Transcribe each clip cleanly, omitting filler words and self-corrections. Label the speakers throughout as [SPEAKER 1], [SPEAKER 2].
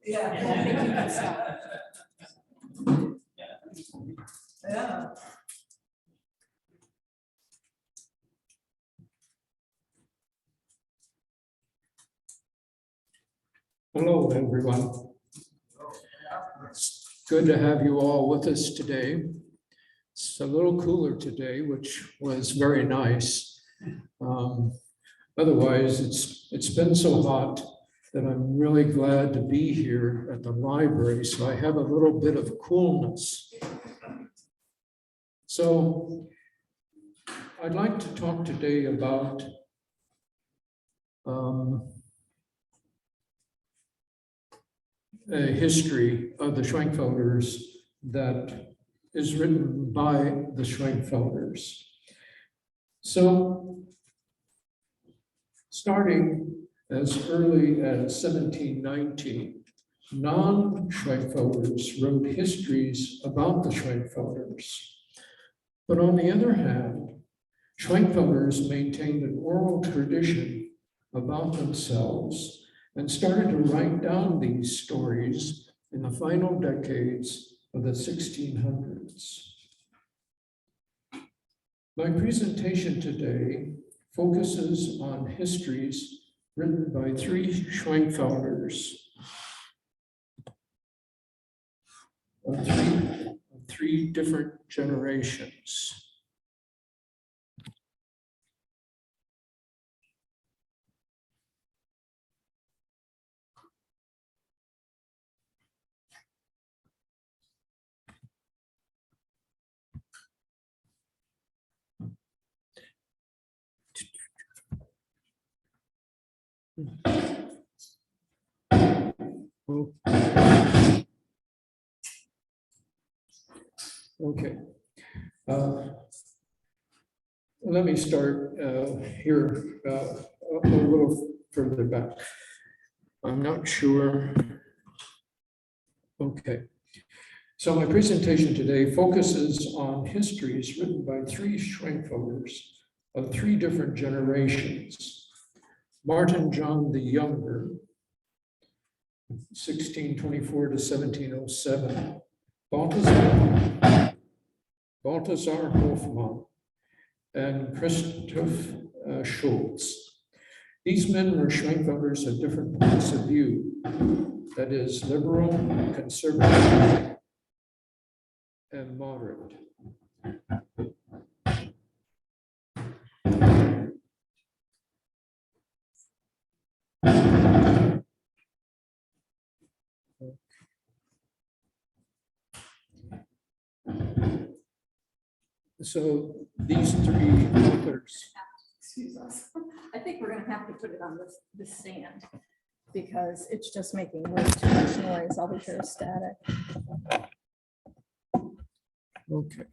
[SPEAKER 1] Yeah. I don't think you can stop. Yeah.
[SPEAKER 2] Hello, everyone. It's good to have you all with us today. It's a little cooler today, which was very nice. Otherwise, it's been so hot that I'm really glad to be here at the library, so I have a little bit of coolness. So I'd like to talk today about a history of the Schwenkfelders that is written by the Schwenkfelders. So, starting as early as 1719, non-Schwenkfelders wrote histories about the Schwenkfelders. But on the other hand, Schwenkfelders maintained an oral tradition about themselves and started to write down these stories in the final decades of the 1600s. My presentation today focuses on histories written by three Schwenkfelders of three different generations. Okay. Let me start here a little further back. I'm not sure. Okay. So my presentation today focuses on histories written by three Schwenkfelders of three different generations. Martin John the Younger, 1624 to 1707, Balthasar Hoffmann, and Christoph Schultz. These men were Schwenkfelders of different points of view, that is, liberal, conservative, and moderate. So these three authors.
[SPEAKER 1] Excuse us. I think we're going to have to put it on this stand because it's just making way too much noise. I'll be here static.
[SPEAKER 2] Okay.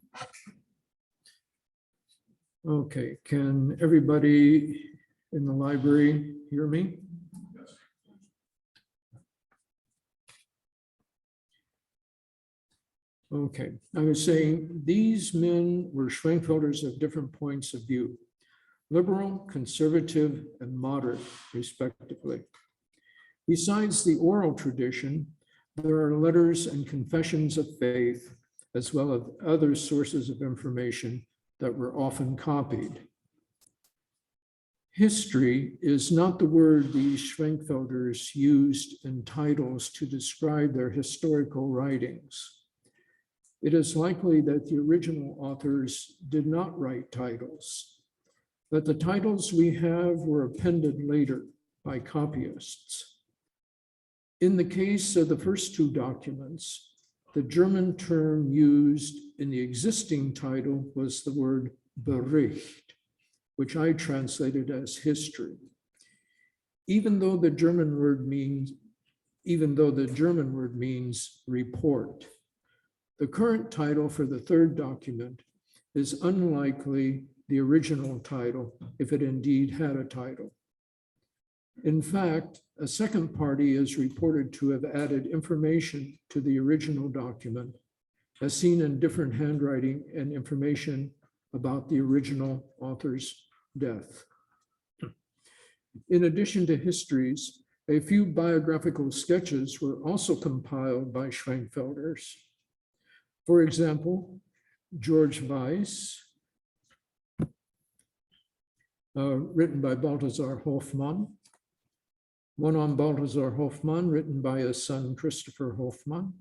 [SPEAKER 2] Okay, can everybody in the library hear me? Okay, I was saying these men were Schwenkfelders of different points of view, liberal, conservative, and moderate, respectively. Besides the oral tradition, there are letters and confessions of faith, as well as other sources of information that were often copied. History is not the word these Schwenkfelders used in titles to describe their historical writings. It is likely that the original authors did not write titles, but the titles we have were appended later by copyists. In the case of the first two documents, the German term used in the existing title was the word Bericht, which I translated as history. Even though the German word means report. The current title for the third document is unlikely the original title, if it indeed had a title. In fact, a second party is reported to have added information to the original document, as seen in different handwriting and information about the original author's death. In addition to histories, A few biographical sketches were also compiled by Schwenkfelders. For example, George Weiss, written by Balthasar Hoffmann, one on Balthasar Hoffmann, written by his son Christopher Hoffmann,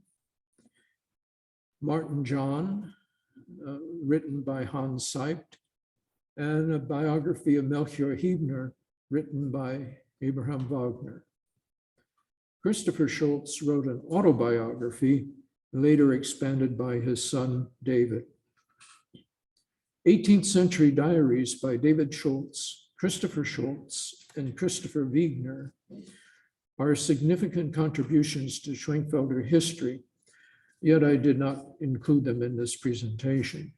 [SPEAKER 2] Martin John, written by Hans Seibt, and a biography of Melchior Hebner, written by Abraham Wagner. Christopher Schultz wrote an autobiography, later expanded by his son David. 18th century diaries by David Schultz, Christopher Schultz, and Christopher Wagner are significant contributions to Schwenkfelder history, yet I did not include them in this presentation.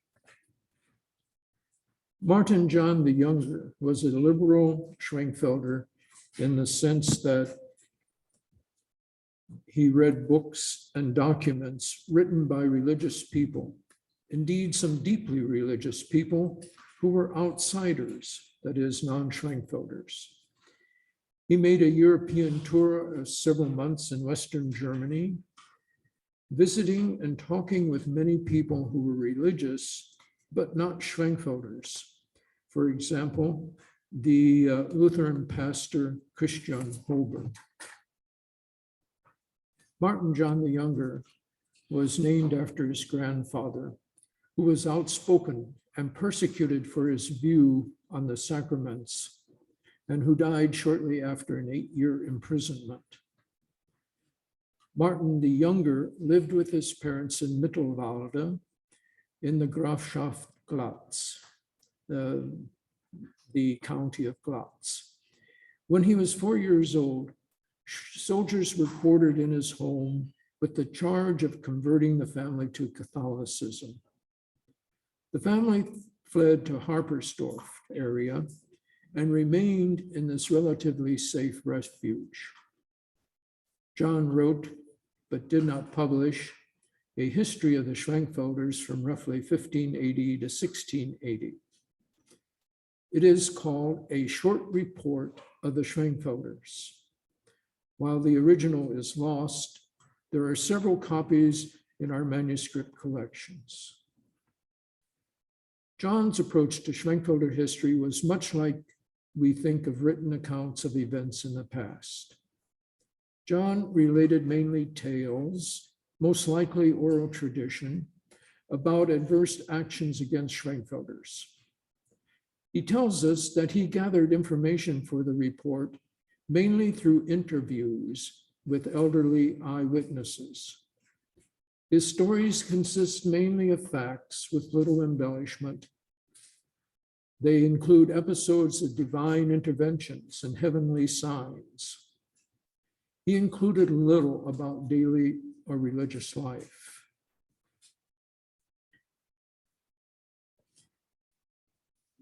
[SPEAKER 2] Martin John the Younger was a liberal Schwenkfelder in the sense that he read books and documents written by religious people, indeed some deeply religious people who were outsiders, that is, non-Schwenkfelders. He made a European tour of several months in Western Germany, visiting and talking with many people who were religious, but not Schwenkfelders. For example, the Lutheran pastor Christian Holber. Martin John the Younger was named after his grandfather, who was outspoken and persecuted for his view on the sacraments, and who died shortly after an 8-year imprisonment. Martin the Younger lived with his parents in Mittelwalde in the Grafschaft Glatz, the county of Glatz. When he was 4 years old, soldiers were quartered in his home with the charge of converting the family to Catholicism. The family fled to Harpersdorf area and remained in this relatively safe refuge. John wrote, but did not publish, a history of the Schwenkfelders from roughly 1580 to 1680. It is called A Short Report of the Schwenkfelders. While the original is lost, there are several copies in our manuscript collections. John's approach to Schwenkfelder history was much like we think of written accounts of events in the past. John related mainly tales, most likely oral tradition, about adverse actions against Schwenkfelders. He tells us that he gathered information for the report mainly through interviews with elderly eyewitnesses. His stories consist mainly of facts with little embellishment. They include episodes of divine interventions and heavenly signs. He included little about daily or religious life.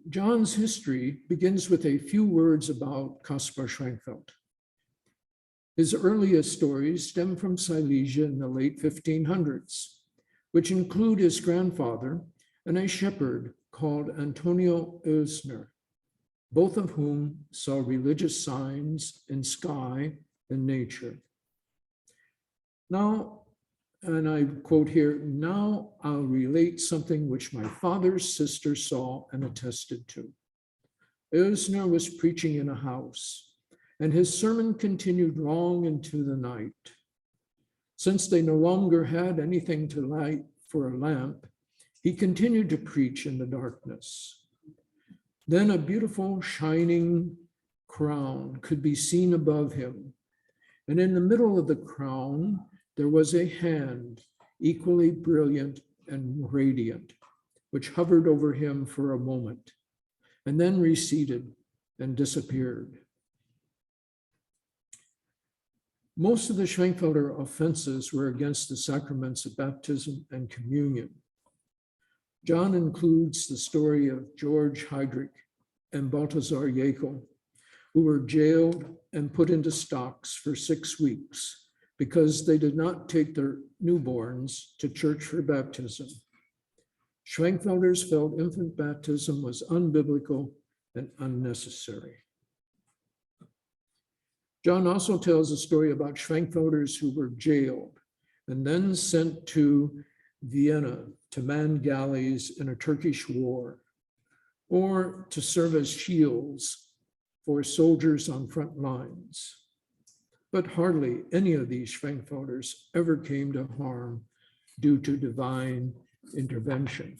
[SPEAKER 2] John's history begins with a few words about Caspar Schwenkfeld. His earliest stories stem from Silesia in the late 1500s, which include his grandfather and a shepherd called Antonio Oelsner, both of whom saw religious signs in sky and nature. Now, and I quote here, now I'll relate something which my father's sister saw and attested to. Oelsner was preaching in a house, and his sermon continued long into the night. Since they no longer had anything to light for a lamp, he continued to preach in the darkness. Then a beautiful shining crown could be seen above him, and in the middle of the crown, there was a hand equally brilliant and radiant, which hovered over him for a moment, and then receded and disappeared. Most of the Schwenkfelder offenses were against the sacraments of baptism and communion. John includes the story of George Heydrich and Balthasar Jäkel, who were jailed and put into stocks for 6 weeks because they did not take their newborns to church for baptism. Schwenkfelders felt infant baptism was unbiblical and unnecessary. John also tells a story about Schwenkfelders who were jailed and then sent to Vienna to man galleys in a Turkish war, or to serve as shields for soldiers on front lines. But hardly any of these Schwenkfelders ever came to harm due to divine intervention.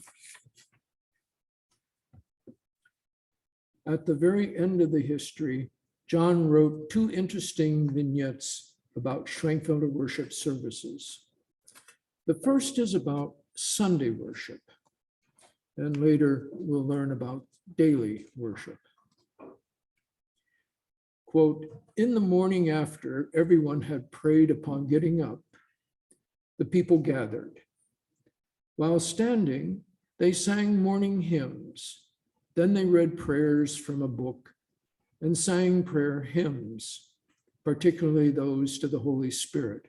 [SPEAKER 2] At the very end of the history, John wrote two interesting vignettes about Schwenkfelder worship services. The first is about Sunday worship, and later we'll learn about daily worship. Quote, in the morning after everyone had prayed upon getting up, the people gathered. While standing, they sang morning hymns. Then they read prayers from a book and sang prayer hymns, particularly those to the Holy Spirit.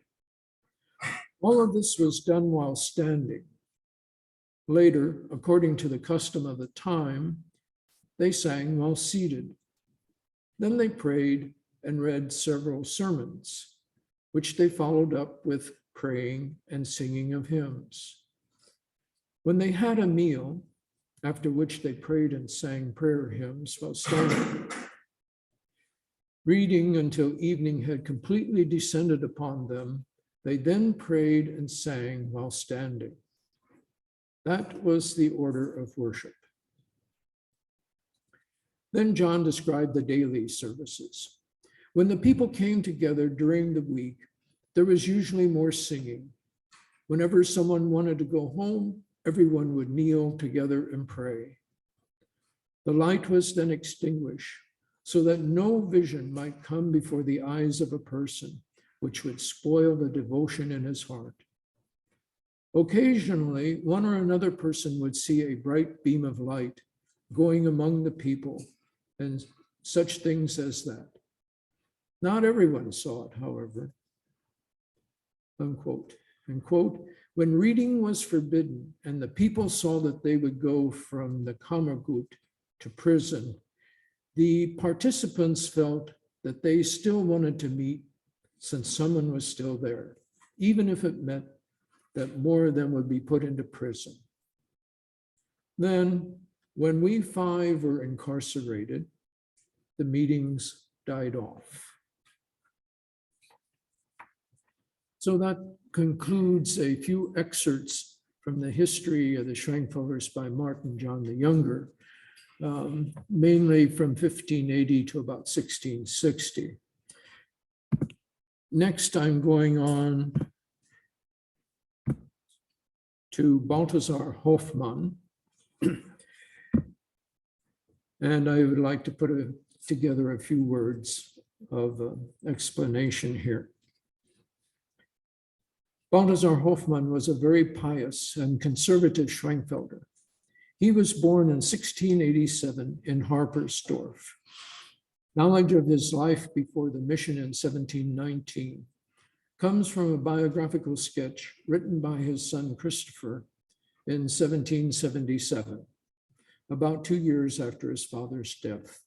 [SPEAKER 2] All of this was done while standing. Later, according to the custom of the time, they sang while seated. Then they prayed and read several sermons, which they followed up with praying and singing of hymns. When they had a meal, after which they prayed and sang prayer hymns while standing, reading until evening had completely descended upon them, they then prayed and sang while standing. That was the order of worship. Then John described the daily services. When the people came together during the week, there was usually more singing. Whenever someone wanted to go home, everyone would kneel together and pray. The light was then extinguished so that no vision might come before the eyes of a person, which would spoil the devotion in his heart. Occasionally, one or another person would see a bright beam of light going among the people and such things as that. Not everyone saw it, however. Unquote. And quote, when reading was forbidden and the people saw that they would go from the Kammergut to prison, the participants felt that they still wanted to meet since someone was still there, even if it meant that more of them would be put into prison. Then, when we five were incarcerated, the meetings died off. So that concludes a few excerpts from the history of the Schwenkfelders by Martin John the Younger, mainly from 1580 to about 1660. Next, I'm going on to Balthasar Hoffmann, and I would like to put together a few words of explanation here. Balthasar Hoffmann was a very pious and conservative Schwenkfelder. He was born in 1687 in Harpersdorf. Knowledge of his life before the mission in 1719 comes from a biographical sketch written by his son Christopher in 1777, about 2 years after his father's death.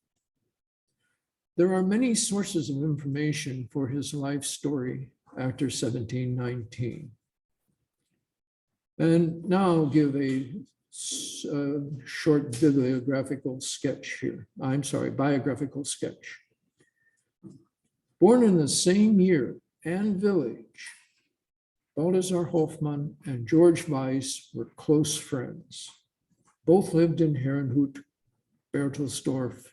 [SPEAKER 2] There are many sources of information for his life story after 1719. And now I'll give a short bibliographical sketch here. Biographical sketch. Born in the same year and village, Balthasar Hoffmann and George Weiss were close friends. Both lived in Herrenhut, Berthelsdorf,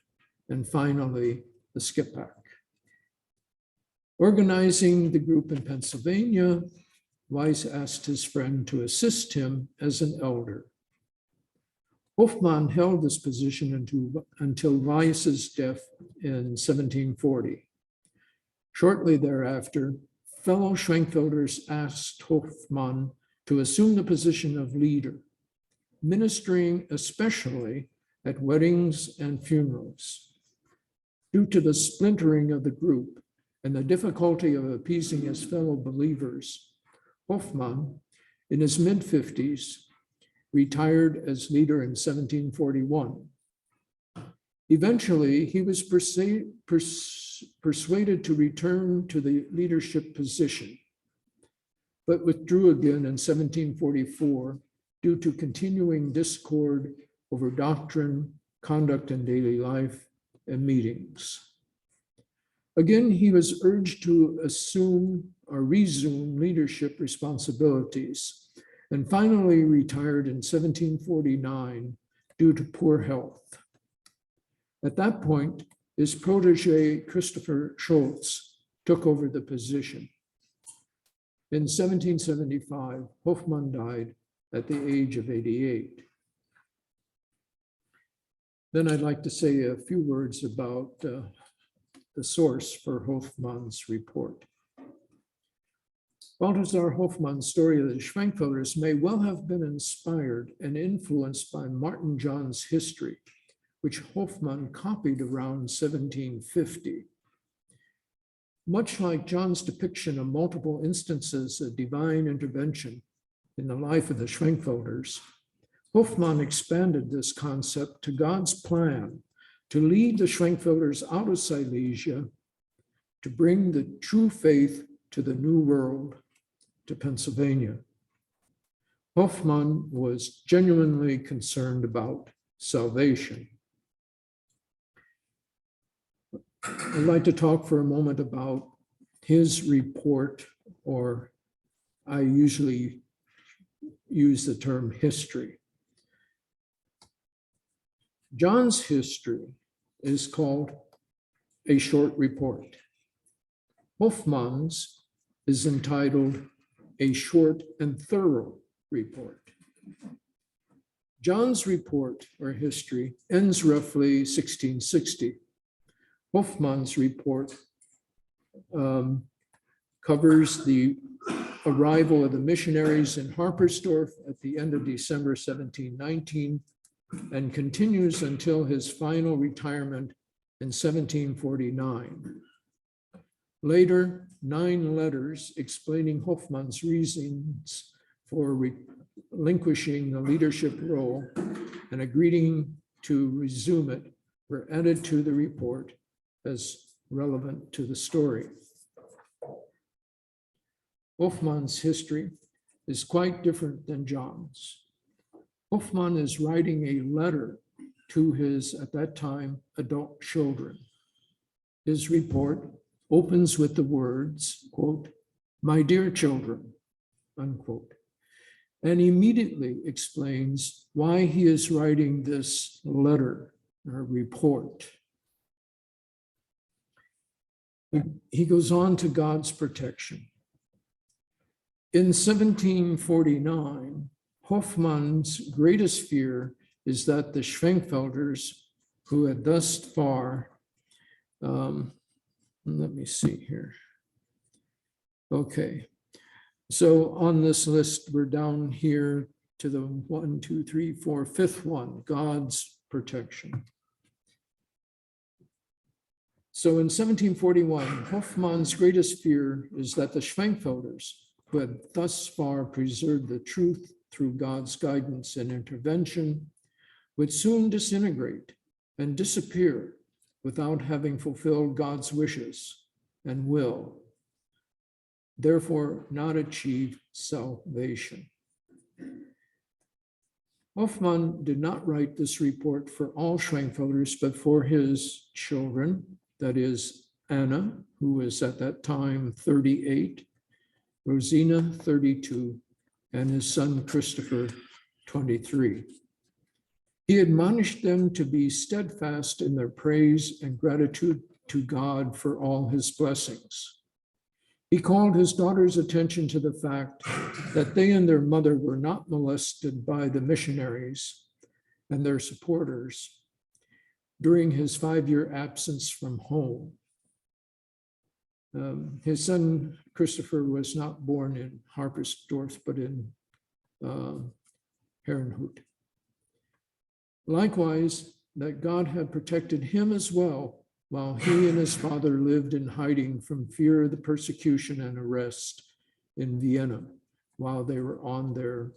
[SPEAKER 2] and finally the Skippack. Organizing the group in Pennsylvania, Weiss asked his friend to assist him as an elder. Hoffmann held this position until Weiss's death in 1740. Shortly thereafter, fellow Schwenkfelders asked Hoffmann to assume the position of leader, ministering especially at weddings and funerals. Due to the splintering of the group and the difficulty of appeasing his fellow believers, Hoffmann, in his mid-50s, retired as leader in 1741. Eventually, he was persuaded to return to the leadership position, but withdrew again in 1744 due to continuing discord over doctrine, conduct in daily life, and meetings. Again, he was urged to assume or resume leadership responsibilities, and finally retired in 1749 due to poor health. At that point, his protege, Christopher Schultz, took over the position. In 1775, Hoffmann died at the age of 88. Then I'd like to say a few words about the source for Hoffmann's report. Balthasar Hoffmann's story of the Schwenkfelders may well have been inspired and influenced by Martin John's history, which Hoffmann copied around 1750. Much like John's depiction of multiple instances of divine intervention in the life of the Schwenkfelders, Hoffmann expanded this concept to God's plan to lead the Schwenkfelders out of Silesia, to bring the true faith to the New World, to Pennsylvania. Hoffmann was genuinely concerned about salvation. I'd like to talk for a moment about his report, or I usually use the term history. John's history is called a short report. Hoffmann's is entitled a short and thorough report. John's report or history ends roughly 1660. Hoffmann's report covers the arrival of the missionaries in Harpersdorf at the end of December 1719 and continues until his final retirement in 1749. Later, 9 letters explaining Hoffmann's reasons for relinquishing the leadership role and agreeing to resume it were added to the report as relevant to the story. Hoffmann's history is quite different than John's. Hoffmann is writing a letter to his, at that time, adult children. His report opens with the words, quote, "My dear children," unquote, and immediately explains why he is writing this letter or report. He goes on to God's protection. In 1749, Hoffmann's greatest fear is that the Schwenkfelders, who had thus far, let me see here. Okay, so on this list, we're down here to the 1, 2, 3, 4, 5th one, God's protection. So in 1741, Hoffmann's greatest fear is that the Schwenkfelders, who had thus far preserved the truth through God's guidance and intervention, would soon disintegrate and disappear without having fulfilled God's wishes and will, therefore not achieve salvation. Hoffmann did not write this report for all Schwenkfelders, but for his children, that is Anna, who was at that time 38, Rosina, 32, and his son Christopher, 23. He admonished them to be steadfast in their praise and gratitude to God for all his blessings. He called his daughter's attention to the fact that they and their mother were not molested by the missionaries and their supporters during his 5-year absence from home. His son Christopher was not born in Harpersdorf, but in Herrenhut. Likewise, that God had protected him as well, while he and his father lived in hiding from fear of the persecution and arrest in Vienna, while they were on their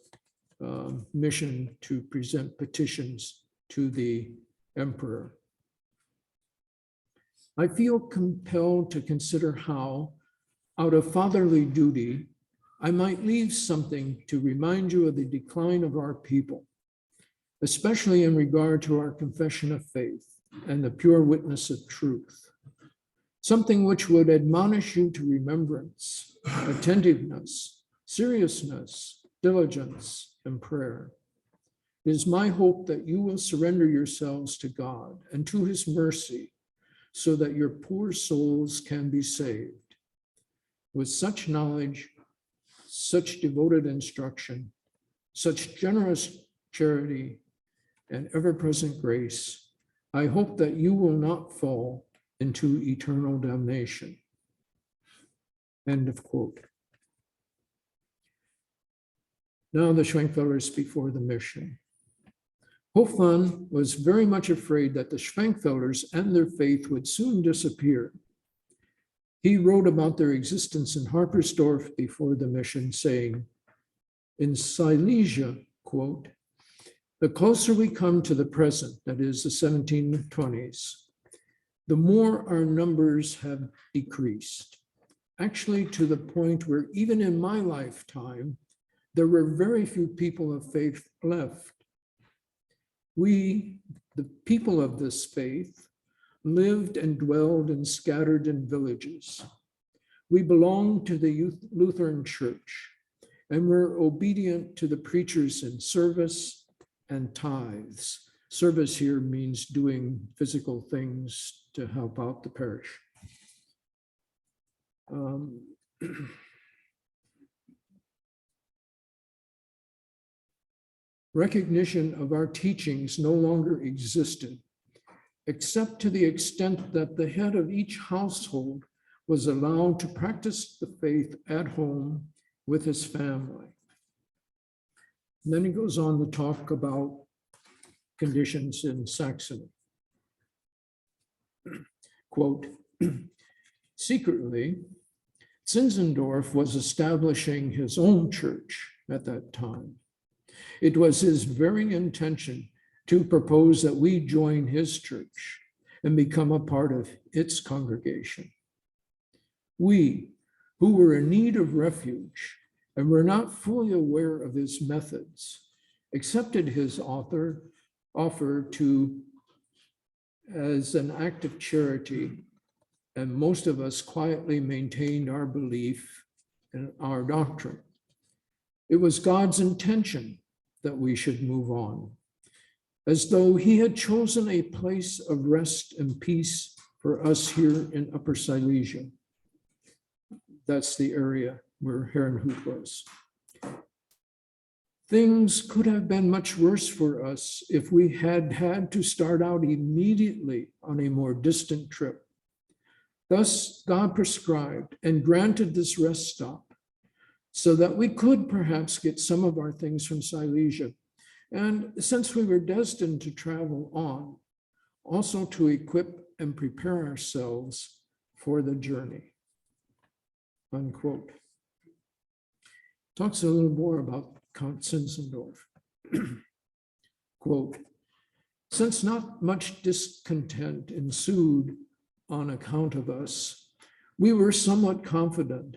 [SPEAKER 2] mission to present petitions to the emperor. I feel compelled to consider how, out of fatherly duty, I might leave something to remind you of the decline of our people, especially in regard to our confession of faith and the pure witness of truth. Something which would admonish you to remembrance, attentiveness, seriousness, diligence, and prayer. It is my hope that you will surrender yourselves to God and to his mercy so that your poor souls can be saved. With such knowledge, such devoted instruction, such generous charity, and ever-present grace, I hope that you will not fall into eternal damnation. End of quote. Now the Schwenkfelders before the mission. Hoffmann was very much afraid that the Schwenkfelders and their faith would soon disappear. He wrote about their existence in Harpersdorf before the mission, saying, in Silesia, quote, the closer we come to the present, that is the 1720s, the more our numbers have decreased, actually to the point where even in my lifetime, there were very few people of faith left. We, the people of this faith, lived and dwelled and scattered in villages. We belonged to the Lutheran Church and were obedient to the preachers in service and tithes. Service here means doing physical things to help out the parish. Recognition of our teachings no longer existed, except to the extent that the head of each household was allowed to practice the faith at home with his family. And then he goes on to talk about conditions in Saxony. Quote, secretly, Zinzendorf was establishing his own church at that time. It was his very intention to propose that we join his church and become a part of its congregation. We, who were in need of refuge and were not fully aware of his methods, accepted his offer to as an act of charity, and most of us quietly maintained our belief in our doctrine. It was God's intention that we should move on, as though he had chosen a place of rest and peace for us here in Upper Silesia. That's the area where Herrenhut was. Things could have been much worse for us if we had had to start out immediately on a more distant trip. Thus, God prescribed and granted this rest stop so that we could perhaps get some of our things from Silesia. And since we were destined to travel on, also to equip and prepare ourselves for the journey. Unquote. Talks a little more about Count Zinzendorf. Quote, since not much discontent ensued on account of us, we were somewhat confident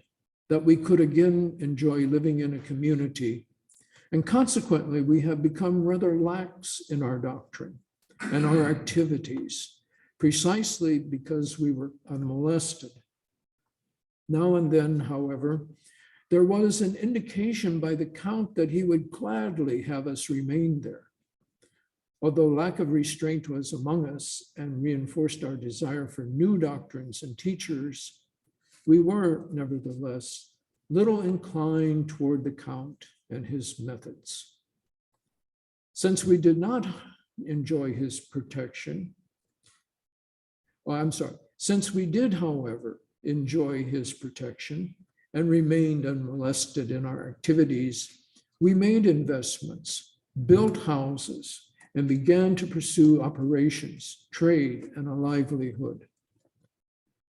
[SPEAKER 2] that we could again enjoy living in a community, and consequently we have become rather lax in our doctrine and our activities, precisely because we were unmolested. Now and then, however, there was an indication by the Count that he would gladly have us remain there. Although lack of restraint was among us and reinforced our desire for new doctrines and teachers, we were, nevertheless, little inclined toward the Count and his methods. Since we did not enjoy his protection, since we did, however, enjoy his protection and remained unmolested in our activities, we made investments, built houses, and began to pursue operations, trade, and a livelihood.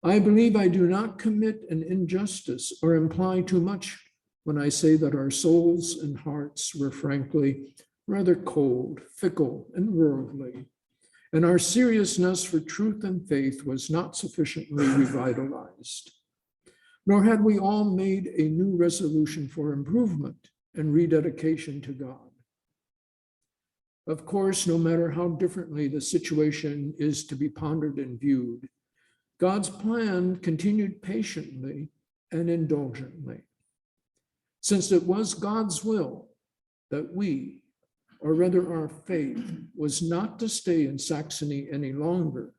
[SPEAKER 2] I believe I do not commit an injustice or imply too much when I say that our souls and hearts were frankly rather cold, fickle, and worldly, and our seriousness for truth and faith was not sufficiently revitalized. Nor had we all made a new resolution for improvement and rededication to God. Of course, no matter how differently the situation is to be pondered and viewed, God's plan continued patiently and indulgently. Since it was God's will that we, or rather our faith, was not to stay in Saxony any longer,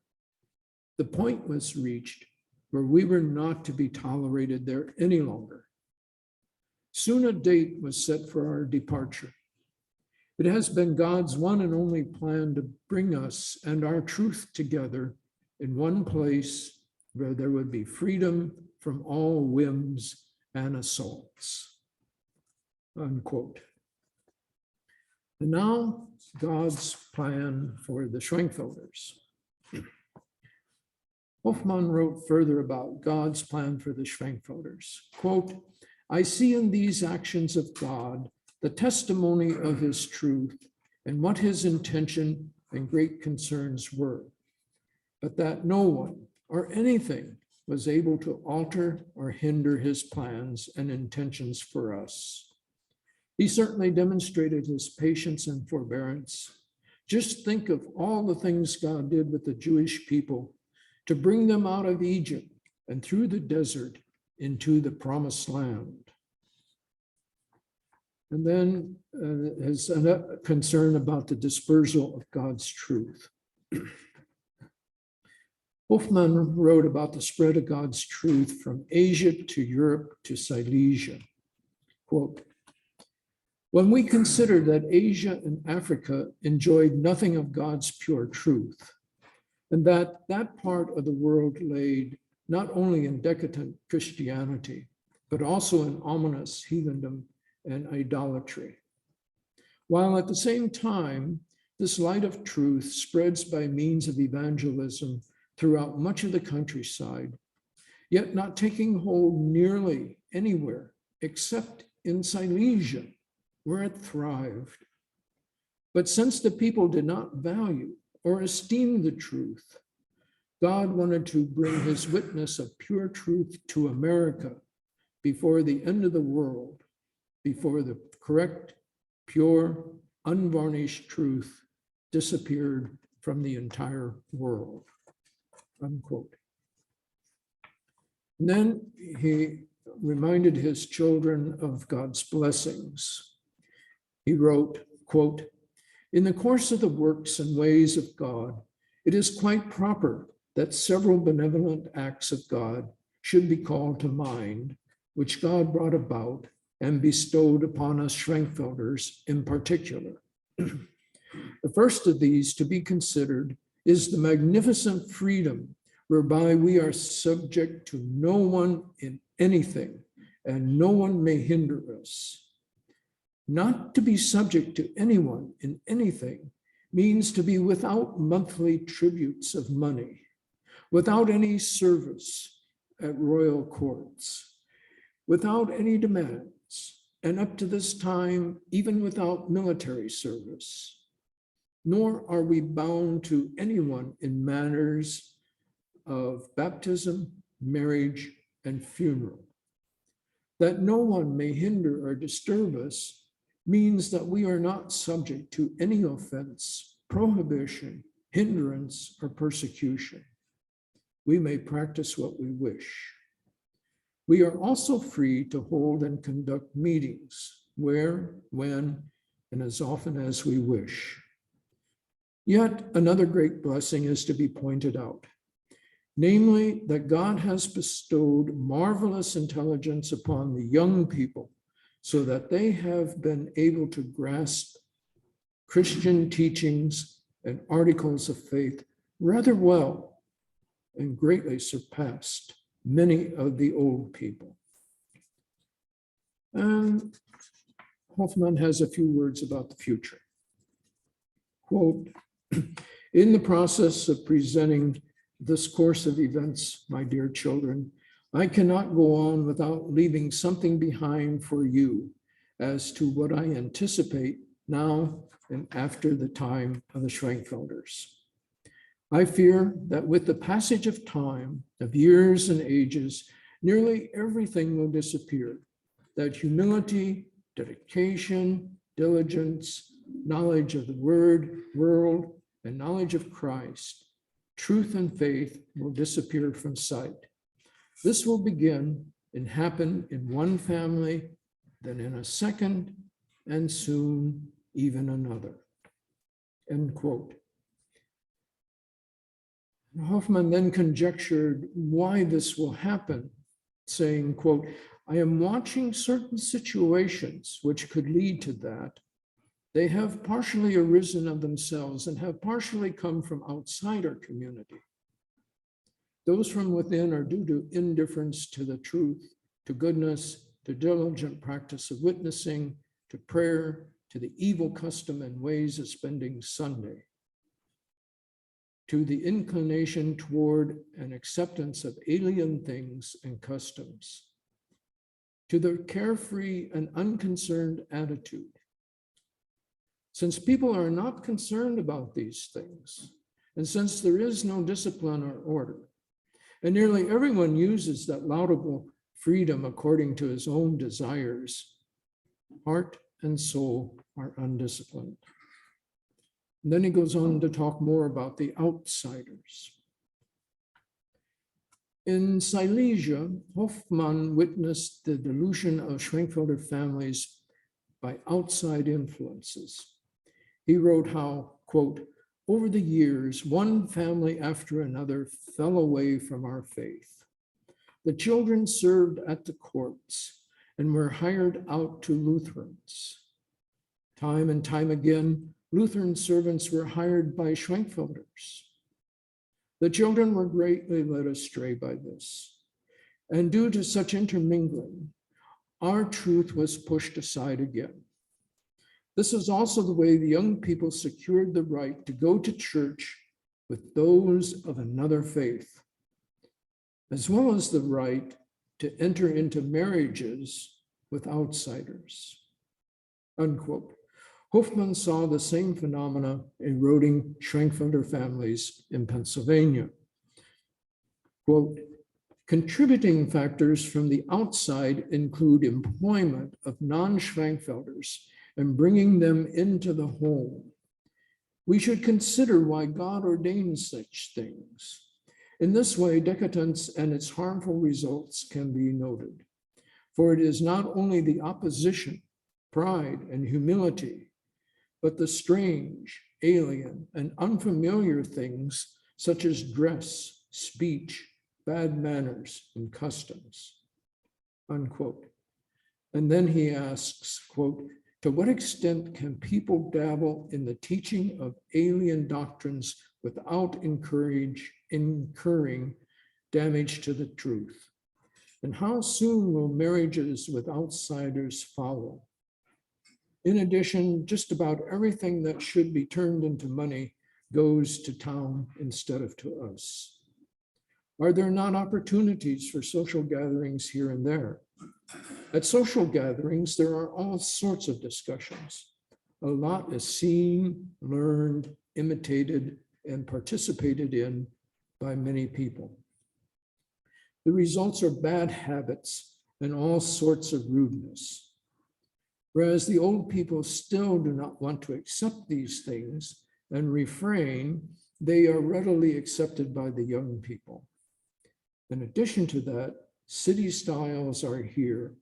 [SPEAKER 2] the point was reached where we were not to be tolerated there any longer. Soon a date was set for our departure. It has been God's one and only plan to bring us and our truth together in one place where there would be freedom from all whims and assaults. Unquote. And now, God's plan for the Schwenkfelders. Hoffmann wrote further about God's plan for the Schwenkfelders. Quote, I see in these actions of God the testimony of his truth and what his intention and great concerns were, but that no one or anything was able to alter or hinder his plans and intentions for us. He certainly demonstrated his patience and forbearance. Just think of all the things God did with the Jewish people to bring them out of Egypt and through the desert into the promised land. And then is a concern about the dispersal of God's truth. Hoffmann wrote about the spread of God's truth from Asia to Europe to Silesia. Quote, when we consider that Asia and Africa enjoyed nothing of God's pure truth, and that that part of the world laid not only in decadent Christianity, but also in ominous heathendom and idolatry, while at the same time, this light of truth spreads by means of evangelism throughout much of the countryside, yet not taking hold nearly anywhere except in Silesia, where it thrived. But since the people did not value or esteem the truth, God wanted to bring his witness of pure truth to America before the end of the world, before the correct, pure, unvarnished truth disappeared from the entire world. Unquote. And then he reminded his children of God's blessings. He wrote, quote, in the course of the works and ways of God, it is quite proper that several benevolent acts of God should be called to mind, which God brought about and bestowed upon us Schwenkfelders in particular. The first of these to be considered is the magnificent freedom whereby we are subject to no one in anything, and no one may hinder us. Not to be subject to anyone in anything means to be without monthly tributes of money, without any service at royal courts, without any demands, and up to this time, even without military service. Nor are we bound to anyone in matters of baptism, marriage, and funeral. That no one may hinder or disturb us means that we are not subject to any offense, prohibition, hindrance, or persecution. We may practice what we wish. We are also free to hold and conduct meetings where, when, and as often as we wish. Yet another great blessing is to be pointed out, namely that God has bestowed marvelous intelligence upon the young people so that they have been able to grasp Christian teachings and articles of faith rather well and greatly surpassed many of the old people. And Hoffmann has a few words about the future. Quote, in the process of presenting this course of events, my dear children, I cannot go on without leaving something behind for you as to what I anticipate now and after the time of the Schwenkfelders. I fear that with the passage of time, of years and ages, nearly everything will disappear. That humility, dedication, diligence, knowledge of the world, and knowledge of Christ, truth and faith will disappear from sight. This will begin and happen in one family, then in a second, and soon even another. End quote. Hoffmann then conjectured why this will happen, saying, quote, I am watching certain situations which could lead to that. They have partially arisen of themselves and have partially come from outside our community. Those from within are due to indifference to the truth, to goodness, to diligent practice of witnessing, to prayer, to the evil custom and ways of spending Sunday, to the inclination toward an acceptance of alien things and customs, to the carefree and unconcerned attitude. Since people are not concerned about these things, and since there is no discipline or order, and nearly everyone uses that laudable freedom according to his own desires, heart and soul are undisciplined. And then he goes on to talk more about the outsiders. In Silesia, Hoffmann witnessed the delusion of Schwenkfelder families by outside influences. He wrote how, quote, over the years, one family after another fell away from our faith. The children served at the courts and were hired out to Lutherans. Time and time again, Lutheran servants were hired by Schwenkfelders. The children were greatly led astray by this. And due to such intermingling, our truth was pushed aside again. This is also the way the young people secured the right to go to church with those of another faith, as well as the right to enter into marriages with outsiders, unquote. Hoffmann saw the same phenomena eroding Schwenkfelder families in Pennsylvania. Quote, contributing factors from the outside include employment of non-Schwenkfelders and bringing them into the home. We should consider why God ordains such things. In this way, decadence and its harmful results can be noted. For it is not only the opposition, pride, and humility, but the strange, alien, and unfamiliar things such as dress, speech, bad manners, and customs, unquote. And then he asks, quote, to what extent can people dabble in the teaching of alien doctrines without incurring damage to the truth? And how soon will marriages with outsiders follow? In addition, just about everything that should be turned into money goes to town instead of to us. Are there not opportunities for social gatherings here and there? At social gatherings, there are all sorts of discussions. A lot is seen, learned, imitated, and participated in by many people. The results are bad habits and all sorts of rudeness. Whereas the old people still do not want to accept these things and refrain, they are readily accepted by the young people. In addition to that, city styles are here,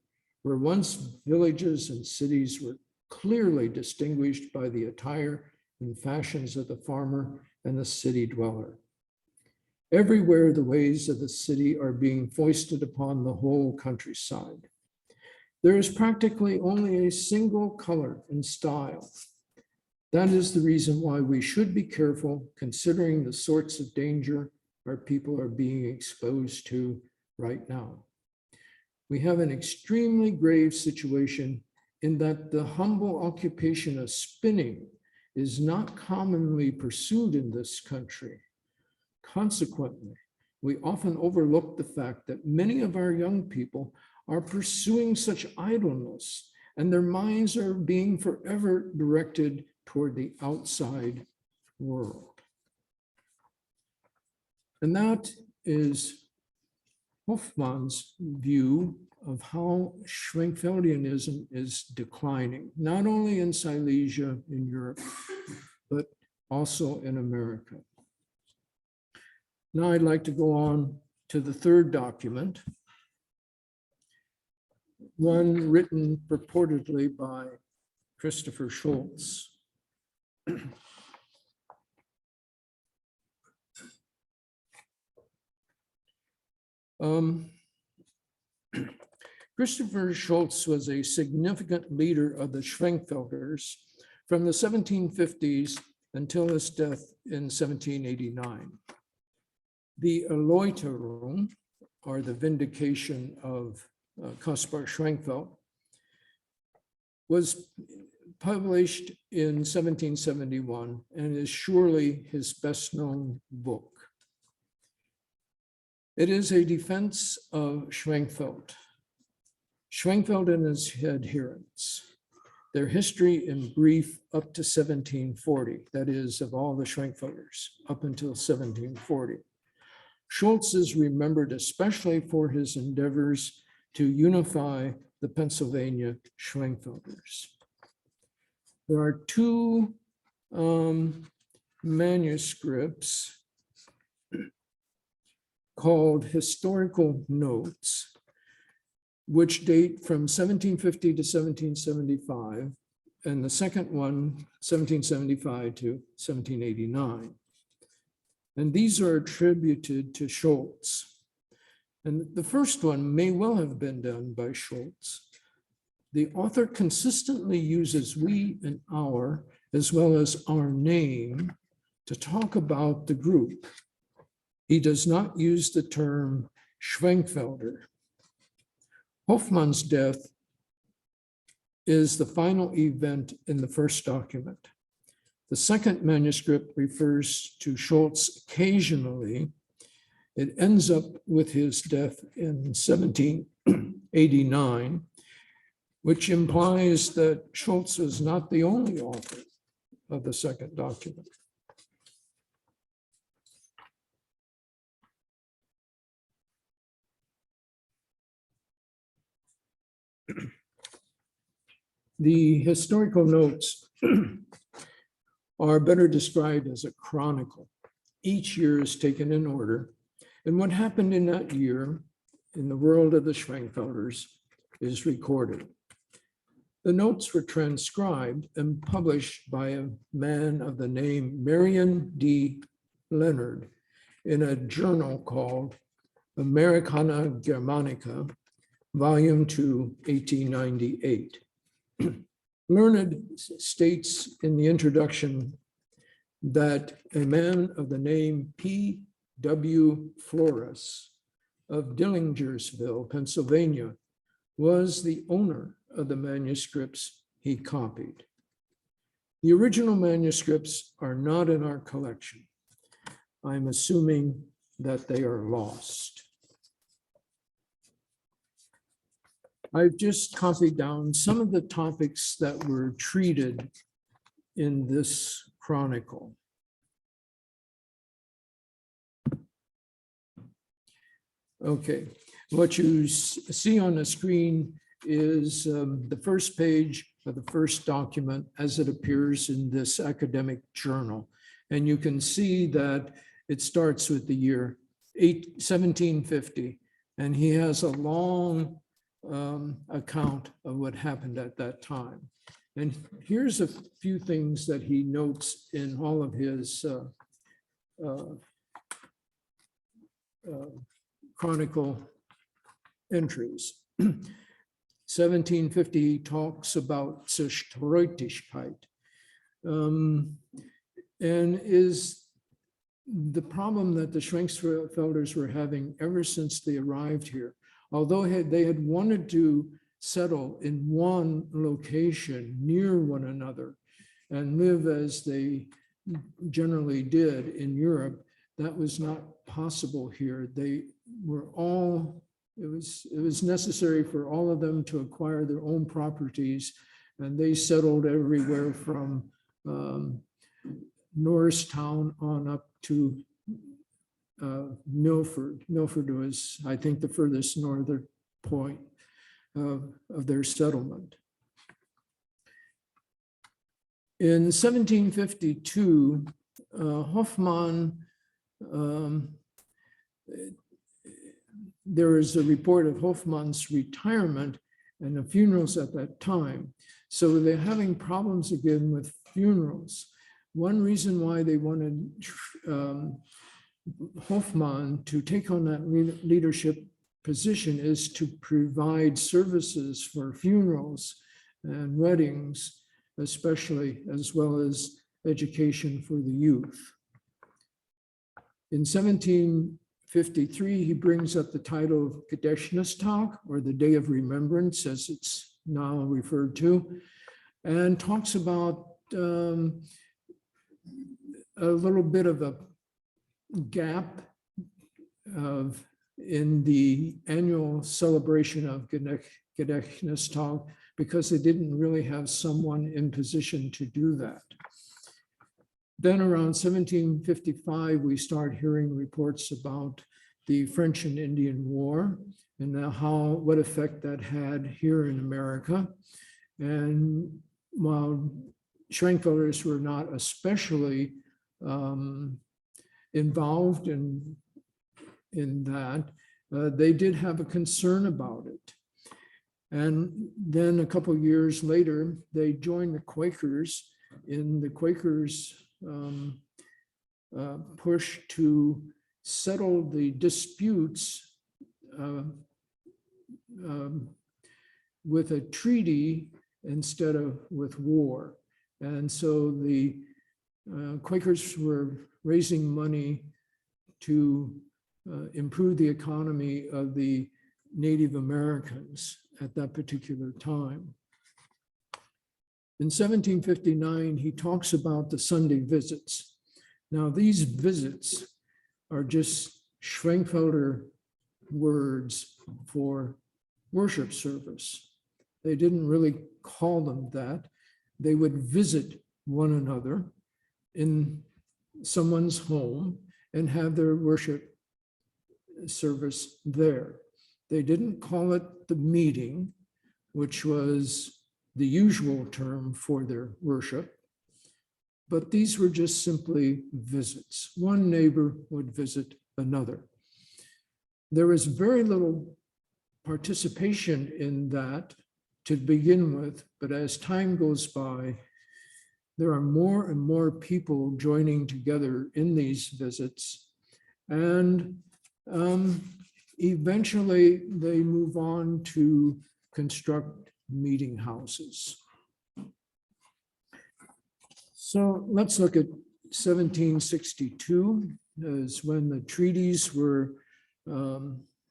[SPEAKER 2] where once villages and cities were clearly distinguished by the attire and fashions of the farmer and the city dweller. Everywhere the ways of the city are being foisted upon the whole countryside. There is practically only a single color and style. That is the reason why we should be careful considering the sorts of danger our people are being exposed to right now. We have an extremely grave situation in that the humble occupation of spinning is not commonly pursued in this country. Consequently, we often overlook the fact that many of our young people are pursuing such idleness, and their minds are being forever directed toward the outside world. And that is Hoffmann's view of how Schwenkfeldianism is declining, not only in Silesia in Europe, but also in America. Now I'd like to go on to the third document, one written purportedly by Christopher Schultz. Christopher Schultz was a significant leader of the Schwenkfelders from the 1750s until his death in 1789. The Erläuterung, or the vindication of Caspar Schwenkfeld, was published in 1771 and is surely his best-known book. It is a defense of Schwenkfeld and his adherents, their history in brief up to 1740, that is, of all the Schwenkfelders up until 1740. Schultz is remembered especially for his endeavors to unify the Pennsylvania Schwenkfelders. There are two manuscripts called historical notes, which date from 1750 to 1775, and the second one, 1775 to 1789. And these are attributed to Schultz. And the first one may well have been done by Schultz. The author consistently uses we and our, as well as our name, to talk about the group. He does not use the term Schwenkfelder. Hoffmann's death is the final event in the first document. The second manuscript refers to Schultz occasionally. It ends up with his death in 1789, which implies that Schultz was not the only author of the second document. The historical notes are better described as a chronicle. Each year is taken in order, and what happened in that year in the world of the Schwenkfelders is recorded. The notes were transcribed and published by a man of the name Marion D. Leonard in a journal called Americana Germanica, Volume 2, 1898. Leonard states in the introduction that a man of the name P.W. Flores of Dillingersville, Pennsylvania, was the owner of the manuscripts he copied. The original manuscripts are not in our collection. I'm assuming that they are lost. I've just copied down some of the topics that were treated in this chronicle. Okay, what you see on the screen is the first page of the first document as it appears in this academic journal. And you can see that it starts with the year 1750, and he has a long account of what happened at that time. And here's a few things that he notes in all of his chronicle entries. 1750 talks about Zerstreutigkeit, and is the problem that the Schwenkfelders were having ever since they arrived here. Although they had wanted to settle in one location near one another and live as they generally did in Europe, that was not possible here. They were all, it was necessary for all of them to acquire their own properties, and they settled everywhere from Norristown on up to Milford. Milford was, I think, the furthest northern point of their settlement. In 1752, Hoffmann, there is a report of Hoffmann's retirement and the funerals at that time. So they're having problems again with funerals. One reason why they wanted Hoffmann to take on that leadership position is to provide services for funerals and weddings, especially, as well as education for the youth. In 1753, he brings up the title of Gedächtnistag, or the Day of Remembrance, as it's now referred to, and talks about a little bit of a gap in the annual celebration of Gedächtnistag, because they didn't really have someone in position to do that. Then around 1755, we start hearing reports about the French and Indian War and what effect that had here in America. And while Schwenkfelders were not especially involved in that, they did have a concern about it. And then a couple of years later, they joined the Quakers in the Quakers' push to settle the disputes with a treaty instead of with war. And so the Quakers were raising money to improve the economy of the Native Americans at that particular time. In 1759, he talks about the Sunday visits. Now, these visits are just Schwenkfelder words for worship service. They didn't really call them that. They would visit one another in someone's home and have their worship service there. They didn't call it the meeting, which was the usual term for their worship, but these were just simply visits. One neighbor would visit another. There was very little participation in that to begin with, but as time goes by, there are more and more people joining together in these visits, and eventually they move on to construct meeting houses. So let's look at 1762, is when the treaties were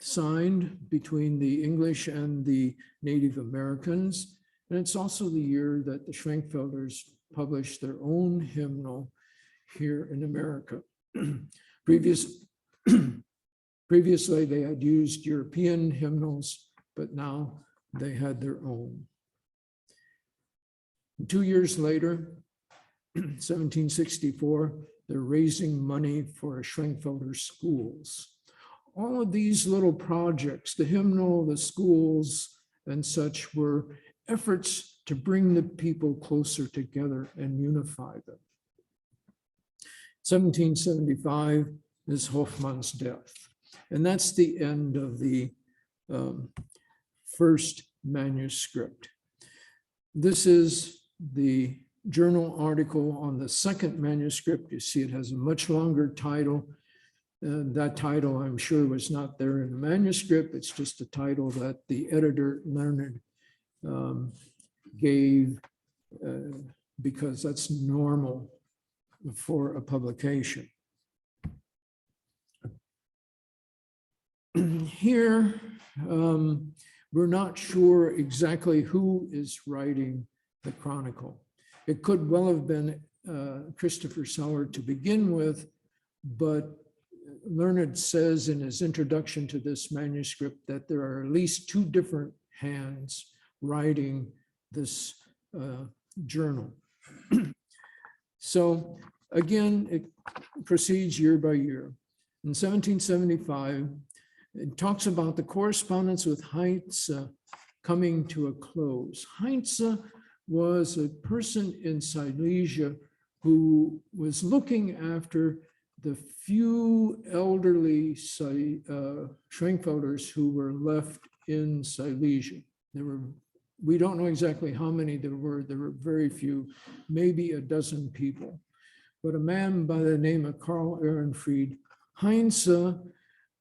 [SPEAKER 2] signed between the English and the Native Americans. And it's also the year that the Schwenkfelders published their own hymnal here in America. Previously, they had used European hymnals, but now they had their own. 2 years later, 1764, they're raising money for Schwenkfelder schools. All of these little projects, the hymnal, the schools, and such, were efforts to bring the people closer together and unify them. 1775 is Hoffmann's death, and that's the end of the first manuscript. This is the journal article on the second manuscript. You see it has a much longer title. That title, I'm sure, was not there in the manuscript. It's just a title that the editor, Leonard, gave because that's normal for a publication. Here, we're not sure exactly who is writing the chronicle. It could well have been Christopher Sauer to begin with, but Leonard says in his introduction to this manuscript that there are at least 2 different hands writing this journal. So again, it proceeds year by year. in 1775, it talks about the correspondence with Heinz coming to a close. Heinz was a person in Silesia who was looking after the few elderly Schwenkfelders who were left in Silesia. We don't know exactly how many there were very few, maybe a dozen people. But a man by the name of Karl Ehrenfried Heinz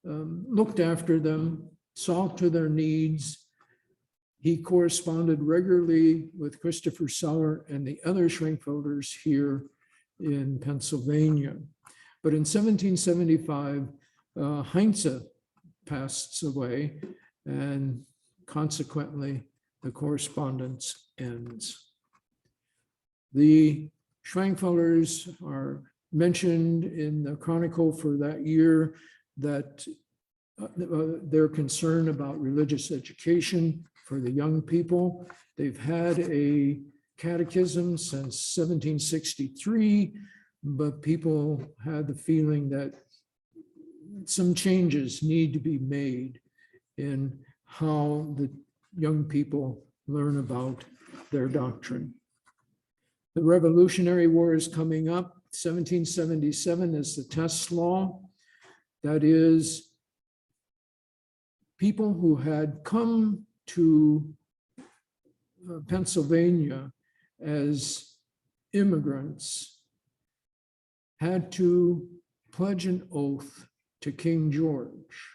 [SPEAKER 2] looked after them, saw to their needs. He corresponded regularly with Christopher Seller and the other Schwenkfelders here in Pennsylvania. But in 1775, Heinz passed away, and consequently, the correspondence ends. The Schwenkfelders are mentioned in the chronicle for that year that they're concerned about religious education for the young people. They've had a catechism since 1763, but people had the feeling that some changes need to be made in how the young people learn about their doctrine. The Revolutionary War is coming up. 1777 is the test law. That is, people who had come to Pennsylvania as immigrants had to pledge an oath to King George.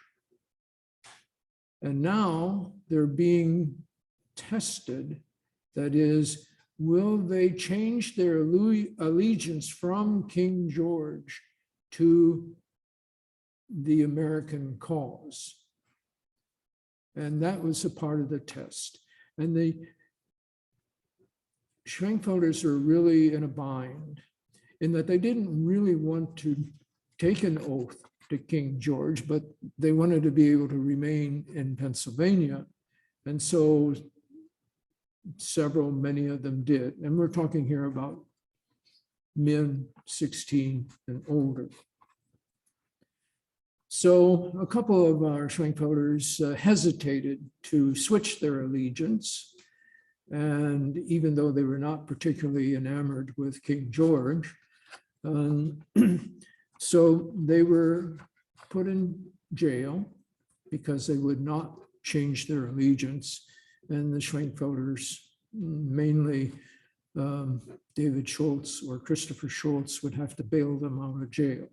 [SPEAKER 2] And now they're being tested. That is, will they change their allegiance from King George to the American cause? And that was a part of the test. And the Schwenkfelders are really in a bind in that they didn't really want to take an oath to King George, but they wanted to be able to remain in Pennsylvania. And so many of them did. And we're talking here about men 16 and older. So a couple of our Schwenkfelders hesitated to switch their allegiance. And even though they were not particularly enamored with King George, so they were put in jail because they would not change their allegiance. And the Schwenkfelders, mainly David Schultz or Christopher Schultz, would have to bail them out of jail.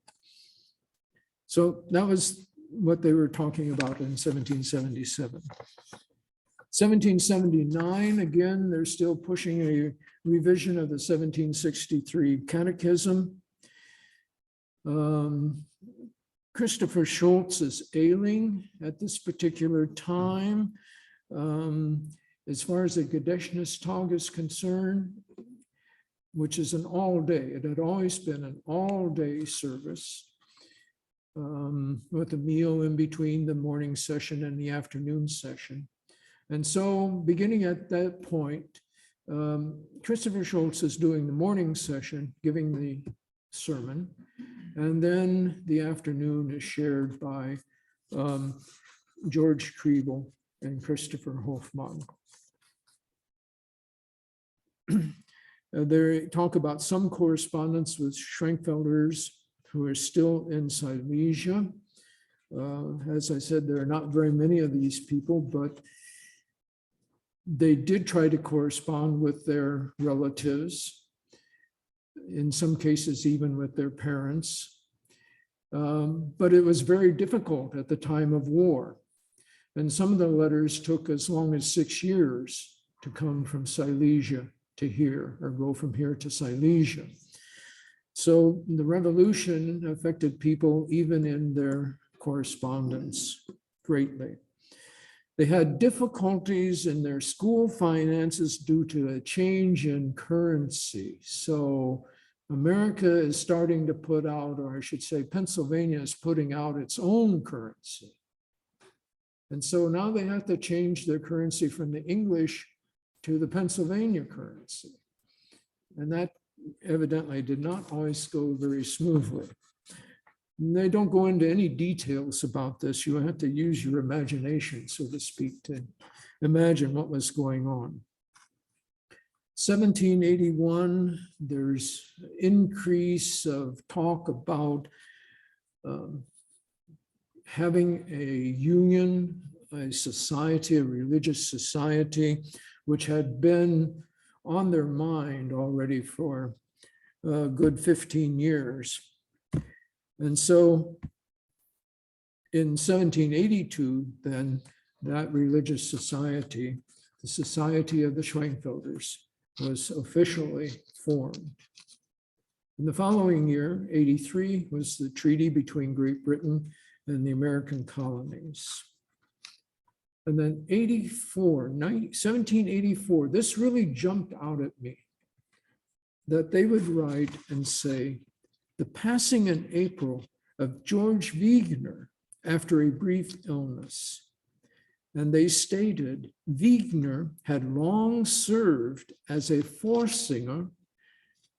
[SPEAKER 2] So that was what they were talking about in 1777. 1779, again, they're still pushing a revision of the 1763 Catechism. Christopher Schultz is ailing at this particular time. As far as the Gedächtnistag is concerned, which is an all-day, it had always been an all-day service with a meal in between the morning session and the afternoon session. And so beginning at that point, Christopher Schultz is doing the morning session, giving the sermon, and then the afternoon is shared by George Kriebel and Christopher Hoffmann. They talk about some correspondence with Schwenkfelders who are still in Silesia. As I said, there are not very many of these people, but they did try to correspond with their relatives, in some cases even with their parents. But it was very difficult at the time of war. And some of the letters took as long as 6 years to come from Silesia to here, or go from here to Silesia. So the revolution affected people even in their correspondence greatly. They had difficulties in their school finances due to a change in currency. So America is starting to put out, or I should say Pennsylvania is putting out its own currency. And so now they have to change their currency from the English to the Pennsylvania currency. And that evidently did not always go very smoothly. They don't go into any details about this. You have to use your imagination, so to speak, to imagine what was going on. 1781, there's increase of talk about having a union, a society, a religious society, which had been on their mind already for a good 15 years. And so in 1782, then that religious society, the Society of the Schwenkfelders, was officially formed. In the following year, 83, was the treaty between Great Britain and the American colonies. And then 1784, this really jumped out at me, that they would write and say, the passing in April of George Viehmeyer after a brief illness. And they stated, Viehmeyer had long served as a foresinger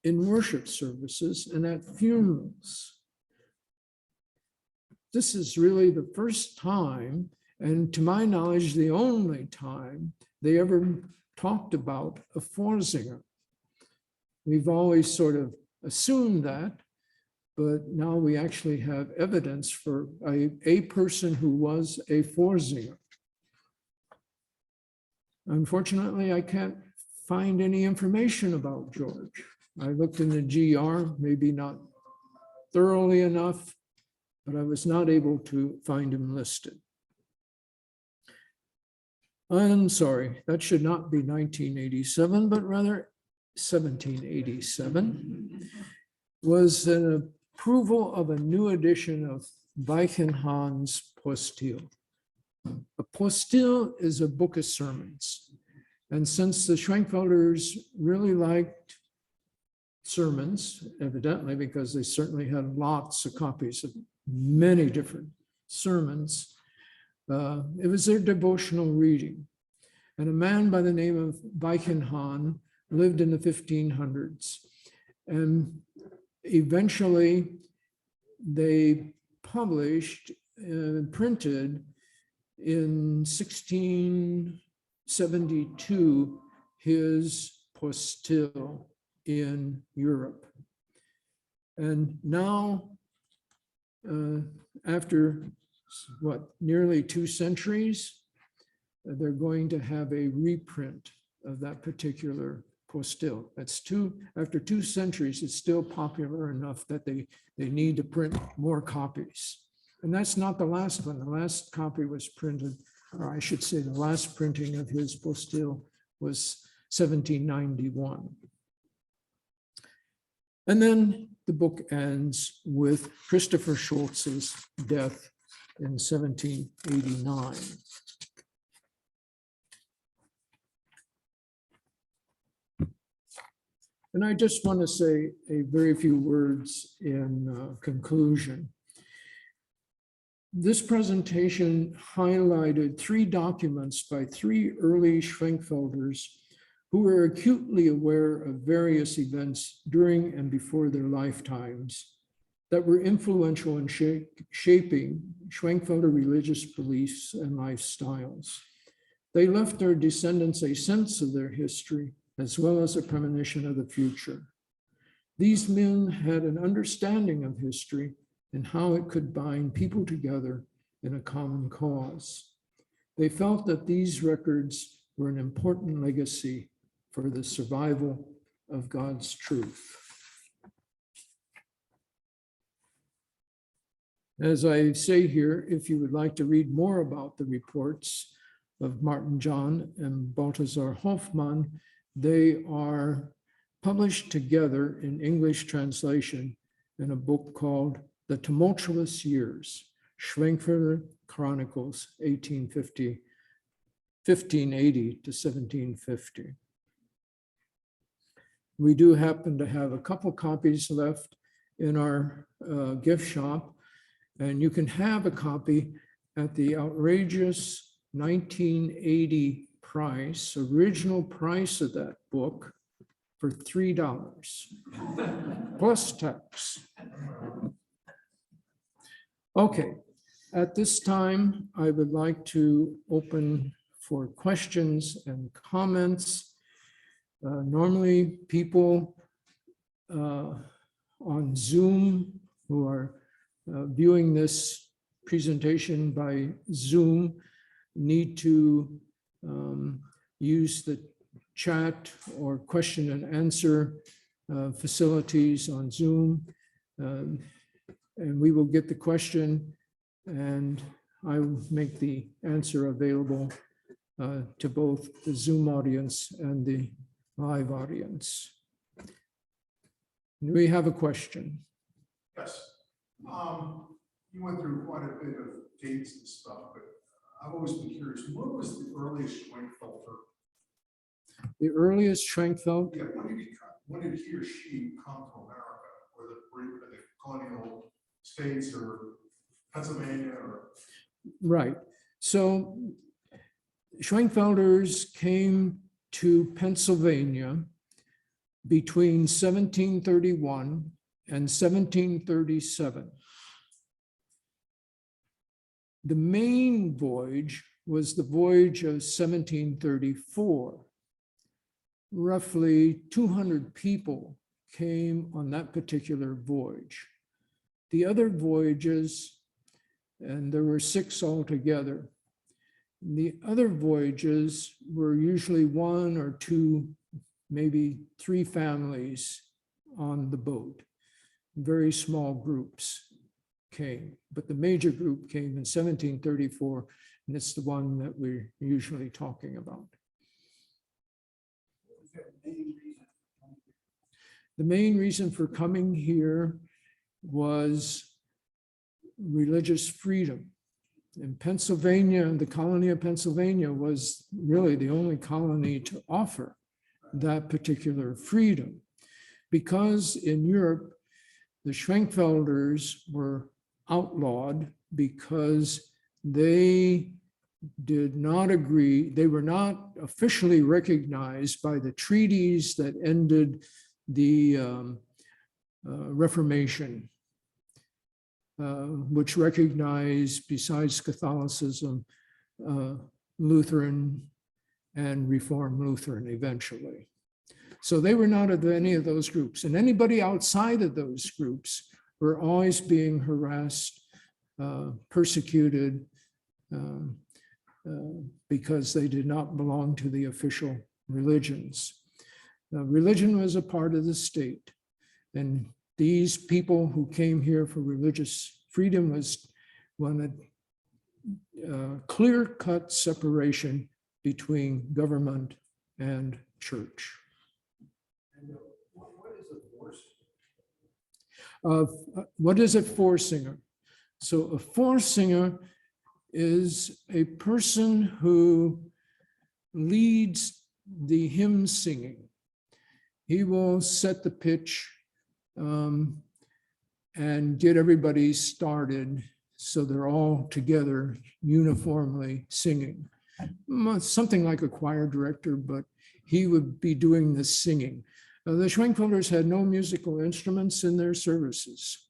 [SPEAKER 2] in worship services and at funerals. This is really the first time, and to my knowledge, the only time they ever talked about a foresinger. We've always sort of assumed that, but now we actually have evidence for a person who was a foresinger. Unfortunately, I can't find any information about George. I looked in the GR, maybe not thoroughly enough, but I was not able to find him listed. I'm sorry, that should not be 1987, but rather 1787, was an approval of a new edition of Weichenhahn's Postil. A postil is a book of sermons. And since the Schwenkfelders really liked sermons, evidently, because they certainly had lots of copies of many different sermons, it was their devotional reading. And a man by the name of Weichenhahn lived in the 1500s. And eventually they published, printed in 1672, his postil in Europe. And now, after nearly 2 centuries, they're going to have a reprint of that particular postil. After 2 centuries, it's still popular enough that they need to print more copies. And that's not the last one. The last copy was printed, or I should say the last printing of his postil was 1791. And then the book ends with Christopher Schultz's death in 1789. And I just want to say a very few words in conclusion. This presentation highlighted 3 documents by 3 early Schwenkfelders who were acutely aware of various events during and before their lifetimes that were influential in shaping Schwenkfelder religious beliefs and lifestyles. They left their descendants a sense of their history, as well as a premonition of the future. These men had an understanding of history and how it could bind people together in a common cause. They felt that these records were an important legacy for the survival of God's truth. As I say here, if you would like to read more about the reports of Martin John and Balthasar Hoffmann, they are published together in English translation in a book called The Tumultuous Years, Schwenkfelder Chronicles, 1580 to 1750. We do happen to have a couple copies left in our gift shop, and you can have a copy at the outrageous 1980 price, original price of that book, for $3 plus tax. Okay, at this time, I would like to open for questions and comments. Normally, people on Zoom who are viewing this presentation by Zoom need to use the chat or question and answer facilities on Zoom. And we will get the question and I will make the answer available to both the Zoom audience and the live audience. Do we have a question?
[SPEAKER 3] Yes. You went through quite a bit of dates and stuff, but I've always been curious, what was the earliest Schwenkfelder?
[SPEAKER 2] The earliest Schwenkfeld?
[SPEAKER 3] Yeah, when did he or she come to America, or the colonial states, or Pennsylvania, or?
[SPEAKER 2] Right. So Schwenkfelders came to Pennsylvania between 1731 and 1737. The main voyage was the voyage of 1734. Roughly 200 people came on that particular voyage. The other voyages, and there were 6 altogether, the other voyages were usually 1 or 2, maybe 3 families on the boat. Very small groups came, but the major group came in 1734, and it's the one that we're usually talking about. The main reason for coming here was religious freedom. In Pennsylvania, the colony of Pennsylvania was really the only colony to offer that particular freedom, because in Europe, the Schwenkfelders were outlawed because they did not agree, they were not officially recognized by the treaties that ended the Reformation, which recognized, besides Catholicism, Lutheran and Reformed Lutheran eventually. So they were not of any of those groups, and anybody outside of those groups were always being harassed, persecuted, because they did not belong to the official religions. Religion was a part of the state, and these people who came here for religious freedom wanted clear-cut separation between government and church.
[SPEAKER 3] And what is a force?
[SPEAKER 2] What is a foresinger? So a foresinger is a person who leads the hymn singing. He will set the pitch and get everybody started so they're all together uniformly singing. Something like a choir director, but he would be doing the singing. The Schwenkfelders had no musical instruments in their services.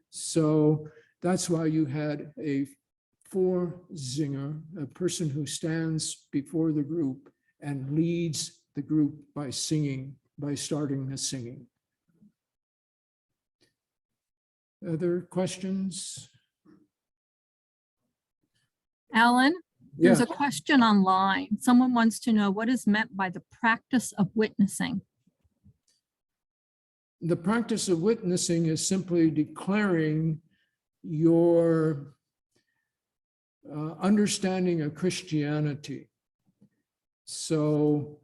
[SPEAKER 2] So that's why you had a Vorsinger, a person who stands before the group and leads the group by singing, by starting the singing. Other questions?
[SPEAKER 4] Alan, there's
[SPEAKER 2] Yeah.
[SPEAKER 4] a question online. Someone wants to know what is meant by the practice of witnessing.
[SPEAKER 2] The practice of witnessing is simply declaring your understanding of Christianity. So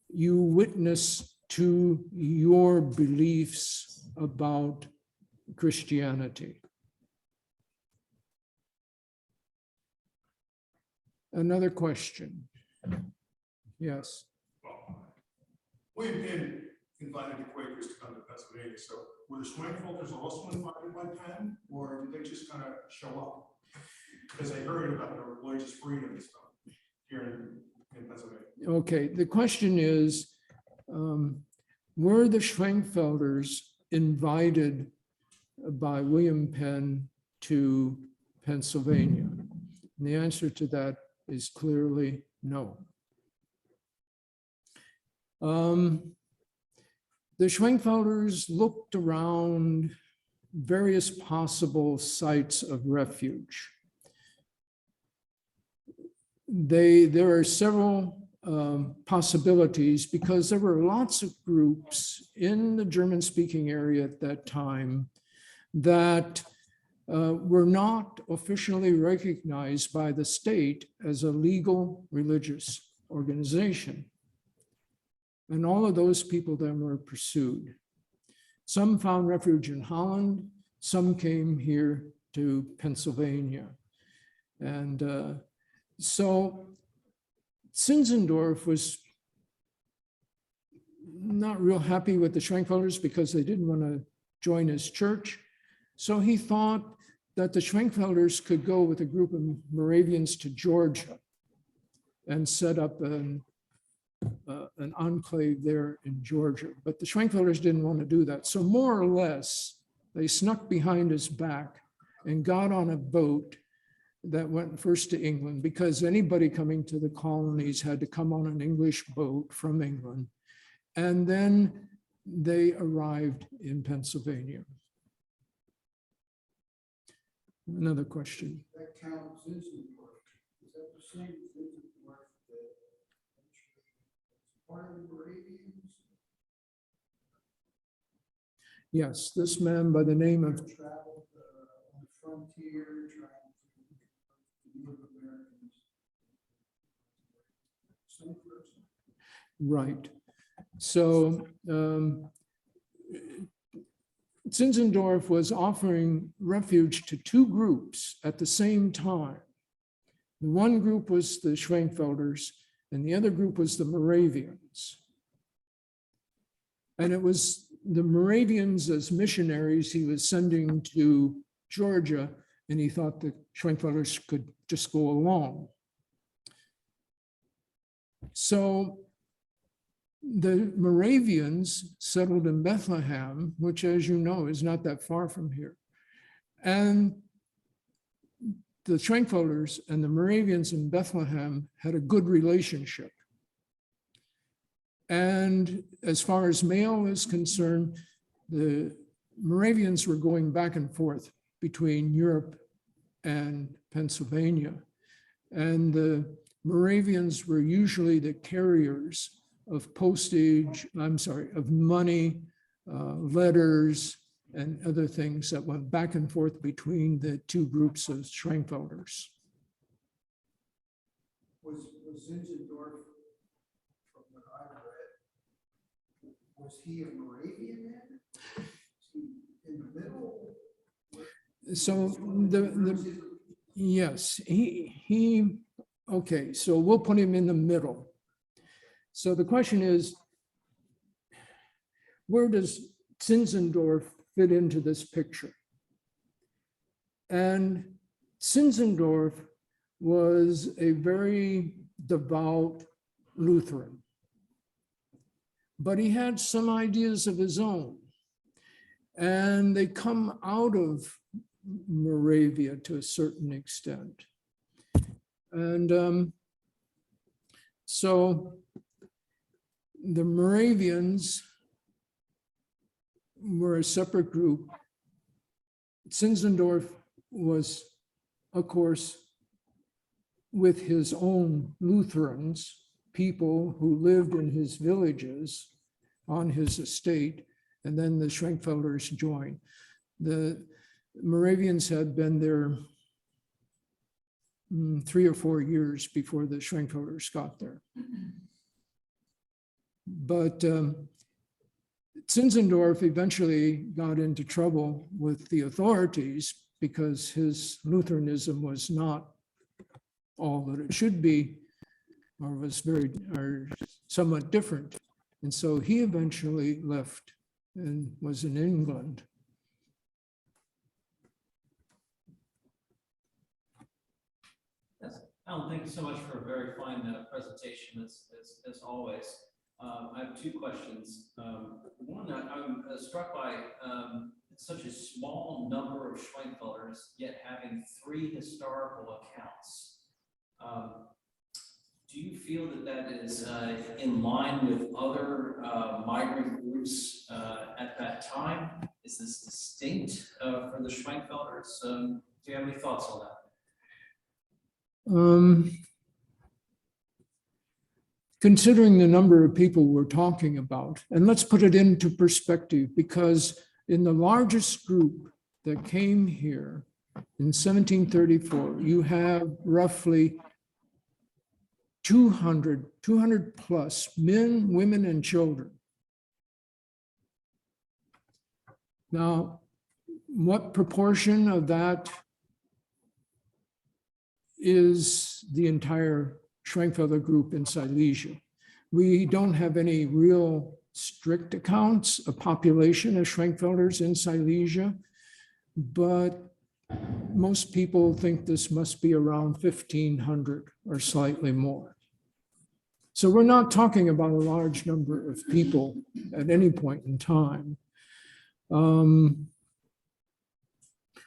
[SPEAKER 2] you witness to your beliefs about Christianity. Another question? Yes.
[SPEAKER 3] We've been invited to Quakers to come to Pennsylvania, so were the Schwenkfelders also invited by Penn, or did they just kind of show up? Because I heard about the religious freedom and stuff here in Pennsylvania.
[SPEAKER 2] Okay, the question is, were the Schwenkfelders invited by William Penn to Pennsylvania? And the answer to that is clearly no. The Schwenkfelders looked around various possible sites of refuge. There are several possibilities because there were lots of groups in the German-speaking area at that time that were not officially recognized by the state as a legal religious organization. And all of those people then were pursued. Some found refuge in Holland, some came here to Pennsylvania. And so Zinzendorf was not real happy with the Schwenkfelders because they didn't want to join his church. So he thought that the Schwenkfelders could go with a group of Moravians to Georgia and set up an enclave there in Georgia. But the Schwenkfelders didn't want to do that. So more or less, they snuck behind his back and got on a boat that went first to England, because anybody coming to the colonies had to come on an English boat from England. And then they arrived in Pennsylvania. Another question.
[SPEAKER 5] That counts Zinzendorf. Is that the same Zinzendorf that part of the Moravians?
[SPEAKER 2] Yes, this man by the name of,
[SPEAKER 5] Traveled on the frontier, trying to Native Americans. Same person.
[SPEAKER 2] right. So Zinzendorf was offering refuge to two groups at the same time. The one group was the Schwenkfelders, and the other group was the Moravians. And it was the Moravians as missionaries he was sending to Georgia, and he thought the Schwenkfelders could just go along. So the Moravians settled in Bethlehem, which, as you know, is not that far from here. And the Schwenkfelders and the Moravians in Bethlehem had a good relationship. And as far as mail is concerned, the Moravians were going back and forth between Europe and Pennsylvania. And the Moravians were usually the carriers of postage, of money, letters, and other things that went back and forth between the two groups of Schwenkfelders.
[SPEAKER 5] Was Zinzendorf, from what I read, was he a Moravian man? Was he in the middle?
[SPEAKER 2] So yes, he, okay, so we'll put him in the middle. So the question is, where does Zinzendorf fit into this picture? And Zinzendorf was a very devout Lutheran, but he had some ideas of his own, and they come out of Moravia to a certain extent. And so the Moravians were a separate group. Zinzendorf was, of course, with his own Lutherans, people who lived in his villages on his estate, and then the Schwenkfelders joined. The Moravians had been there 3 or 4 years before the Schwenkfelders got there. But Zinzendorf eventually got into trouble with the authorities because his Lutheranism was not all that it should be, or was somewhat different. And so he eventually left and was in England.
[SPEAKER 6] Alan, thank you so much for a very fine presentation, as always. I have 2 questions. One, I'm struck by such a small number of Schwenkfelders, yet having 3 historical accounts. Do you feel that that is in line with other migrant groups at that time? Is this distinct for the Schwenkfelders? Do you have any thoughts on that?
[SPEAKER 2] Considering the number of people we're talking about, and let's put it into perspective, because in the largest group that came here in 1734, you have roughly 200 plus men, women, and children. Now, what proportion of that is the entire Schwenkfelder group in Silesia? We don't have any real strict accounts of population of Schwenkfelders in Silesia, but most people think this must be around 1,500 or slightly more. So we're not talking about a large number of people at any point in time.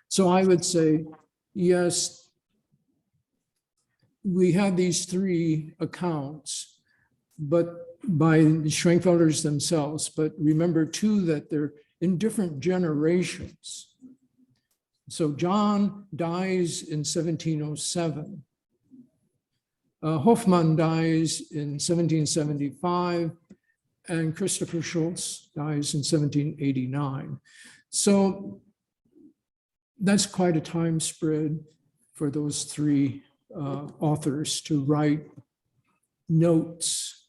[SPEAKER 2] So I would say, yes, we have these 3 accounts, but by the Schwenkfelders themselves, but remember too that they're in different generations. So John dies in 1707. Hoffmann dies in 1775, and Christopher Schultz dies in 1789. So that's quite a time spread for those 3 authors to write notes,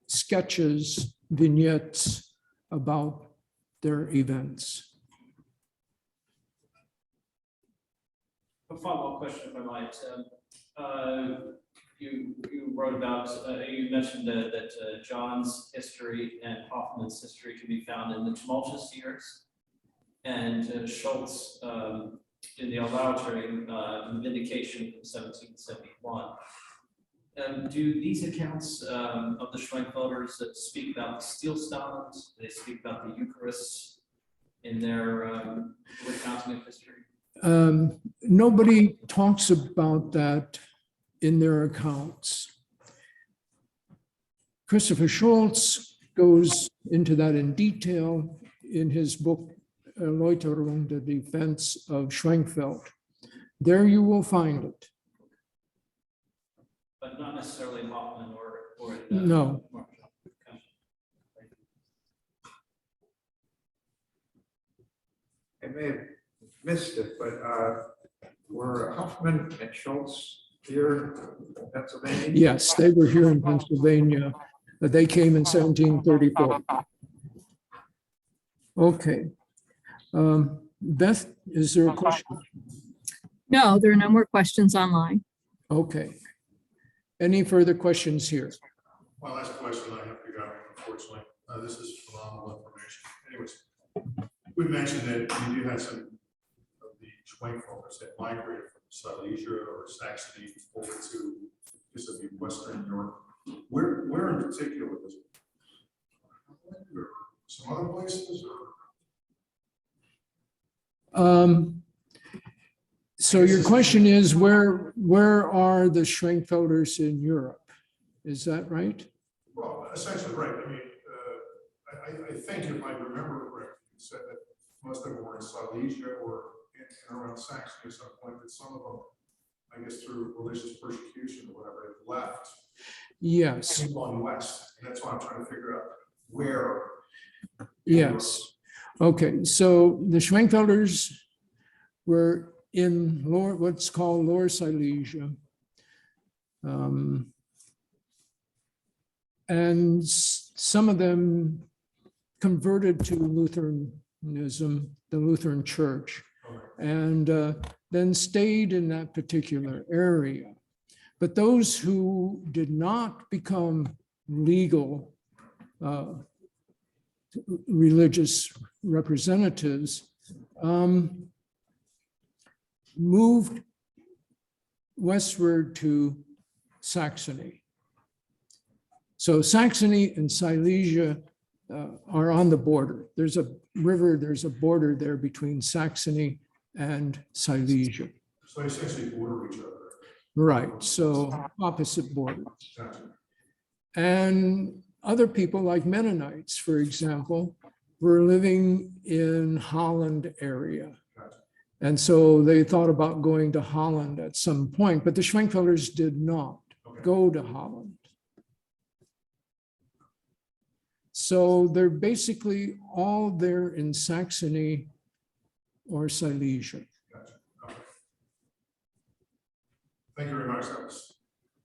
[SPEAKER 2] sketches, vignettes about their events.
[SPEAKER 6] A follow-up question, if I might. You wrote about, you mentioned that John's history and Hoffmann's history can be found in the tumultuous years, and Schultz in the Alautory Vindication from 1771. Do these accounts of the Schwenkfelders that speak about the Stilstand, they speak about the Eucharist in their recounting of history?
[SPEAKER 2] Nobody talks about that in their accounts. Christopher Schultz goes into that in detail in his book, Erläuterung der Defense of Schwenkfeld. There you will find it.
[SPEAKER 6] But not necessarily Hoffmann or
[SPEAKER 2] No.
[SPEAKER 7] I may have missed it, but were Hoffmann and Schultz here in Pennsylvania?
[SPEAKER 2] Yes, they were here in Pennsylvania. They came in 1734. Okay. Beth, is there a question?
[SPEAKER 4] No, there are no more questions online.
[SPEAKER 2] Okay. Any further questions here?
[SPEAKER 3] One last question I have to go, unfortunately. This is phenomenal information. Anyways, we mentioned that you do have some of the Schwenkfelders that migrated from Silesia or Saxony over to Western Europe. Where in particular was it? Or some other places?
[SPEAKER 2] So your question is, where are the Schwenkfelders in Europe? Is that right?
[SPEAKER 3] Well, essentially, right. I mean, I think if I remember correctly, you said that most of them were in Silesia or in around Saxony at some point, but some of them, I guess through religious persecution or whatever, have left.
[SPEAKER 2] Yes.
[SPEAKER 3] And gone west. And that's why I'm trying to figure out where.
[SPEAKER 2] Yes. Okay. So the Schwenkfelders were in what's called Lower Silesia. And some of them converted to Lutheranism, the Lutheran Church, and then stayed in that particular area. But those who did not become legal religious representatives moved westward to Saxony. So Saxony and Silesia are on the border. There's a river, there's a border there between Saxony and Silesia.
[SPEAKER 3] So they essentially border each other.
[SPEAKER 2] Right, so opposite borders.
[SPEAKER 3] Gotcha.
[SPEAKER 2] And other people like Mennonites, for example, were living in Holland area.
[SPEAKER 3] Gotcha.
[SPEAKER 2] And so they thought about going to Holland at some point, but the Schwenkfelders did not
[SPEAKER 3] Okay.
[SPEAKER 2] go to Holland. So they're basically all there in Saxony or Silesia.
[SPEAKER 3] Gotcha. Okay. Thank you very much. That was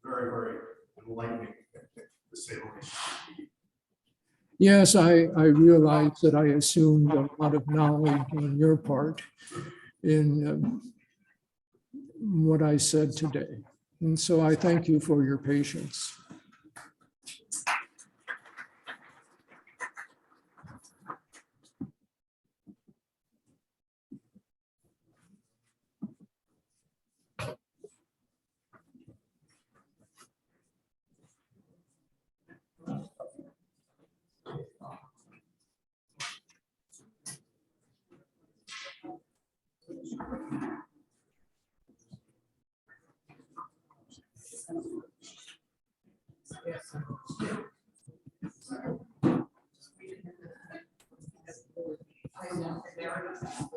[SPEAKER 3] very, very enlightening, to say the least.
[SPEAKER 2] Yes, I realize that I assumed a lot of knowledge on your part in what I said today. And so I thank you for your patience.
[SPEAKER 8] I know, there it is.